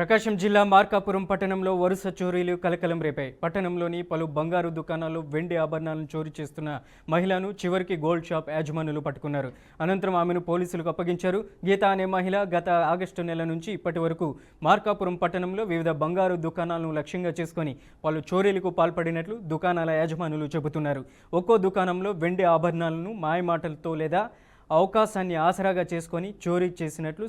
ప్రకాశం జిల్లా మార్కాపురం పట్టణంలో వరుస చోరీలు కలకలం రేపాయి. పట్టణంలోని పలు బంగారు దుకాణాల్లో వెండి ఆభరణాలను చోరీ చేస్తున్న మహిళను చివరికి గోల్డ్ షాప్ యాజమానులు పట్టుకున్నారు. అనంతరం ఆమెను పోలీసులకు అప్పగించారు. గీత అనే మహిళ గత ఆగస్టు నెల నుంచి ఇప్పటి వరకు మార్కాపురం పట్టణంలో వివిధ బంగారు దుకాణాలను లక్ష్యంగా చేసుకుని పలు చోరీలకు పాల్పడినట్లు దుకాణాల యాజమానులు చెబుతున్నారు. ఒక్కో దుకాణంలో వెండి ఆభరణాలను మాయమాటలతో లేదా అవకాశాన్ని ఆసరాగా చేసుకొని చోరీ చేసినట్లు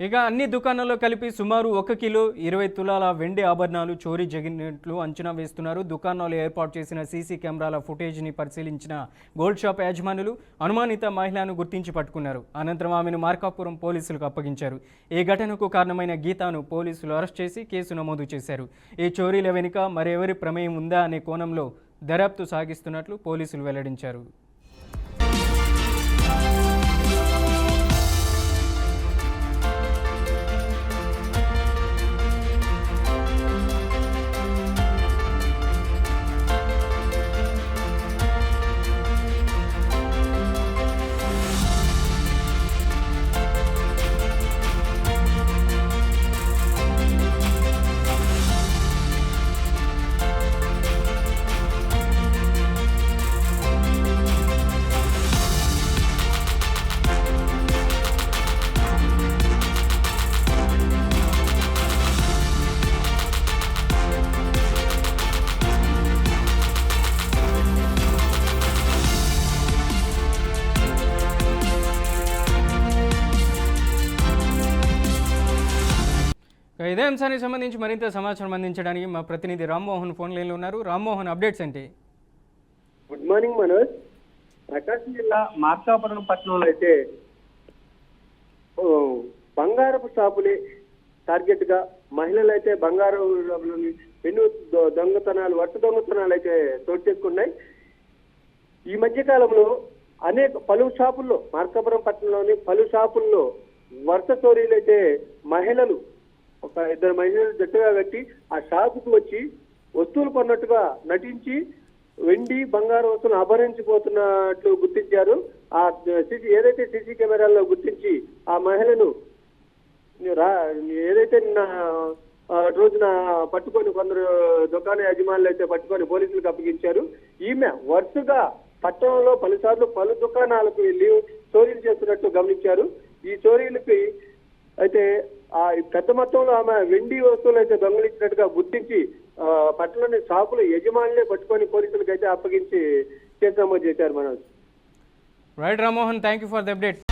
ఇక అన్ని దుకాణాల్లో కలిపి సుమారు 1 కిలో 20 తులాల వెండి ఆభరణాలు చోరీ జరిగినట్లు అంచనా వేస్తున్నారు. దుకాణాలు ఏర్పాటు చేసిన సీసీ కెమెరాల ఫుటేజ్ని పరిశీలించిన గోల్డ్ షాప్ యాజమానులు అనుమానిత మహిళను గుర్తించి పట్టుకున్నారు. అనంతరం ఆమెను మార్కాపురం పోలీసులకు అప్పగించారు. ఈ ఘటనకు కారణమైన గీతాను పోలీసులు అరెస్ట్ చేసి కేసు నమోదు చేశారు. ఈ చోరీల వెనుక మరెవరి ప్రమేయం ఉందా అనే కోణంలో దర్యాప్తు సాగిస్తున్నట్లు పోలీసులు వెల్లడించారు. ఇదే అంశానికి సంబంధించి మరింత సమాచారం అందించడానికి మా ప్రతినిధి రామ్మోహన్ ఫోన్ లైన్లో ఉన్నారు. రామ్మోహన్, అప్డేట్స్ ఏంటి? Good morning Manoj. ప్రకాశం జిల్లా మార్కాపురం పట్టణంలో అయితే బంగారపు షాపులే టార్గెట్ గా మహిళలు అయితే బంగారు పెన్ను దొంగతనాలు, వరుస దొంగతనాలు అయితే చోటు చేసుకున్నాయి. ఈ మధ్య కాలంలో పలు షాపుల్లో, మార్కాపురం పట్టణంలోని పలు షాపుల్లో వరుస చోరీలు అయితే మహిళలు, ఒక 2 మహిళలు జట్టుగా కట్టి ఆ షాపుకు వచ్చి వస్తువులు కొన్నట్టుగా నటించి వెండి బంగారు వస్తువులు అపహరించిపోతున్నట్లు గుర్తించారు. ఆ ఏదైతే సీసీ కెమెరాల్లో గుర్తించి ఆ మహిళను ఏదైతే రోజున పట్టుకొని కొందరు దుకాణ యజమానులు అయితే పట్టుకొని పోలీసులకు అప్పగించారు. ఈమె వరుసగా పట్టణంలో పలుసార్లు పలు దుకాణాలకు వెళ్లి చోరీలు చేస్తున్నట్టు గమనించారు. ఈ చోరీలకి అయితే ఆ పెద్ద మొత్తంలో ఆమె వెండి వస్తువులు అయితే దొంగలించినట్టుగా గుర్తించి పట్టణంలోని షాపుల యజమానులే పట్టుకొని పోలీసులకు అయితే అప్పగించి కేసు నమోదు చేశారు. Manoj. Right Rammohan, thank you for the update.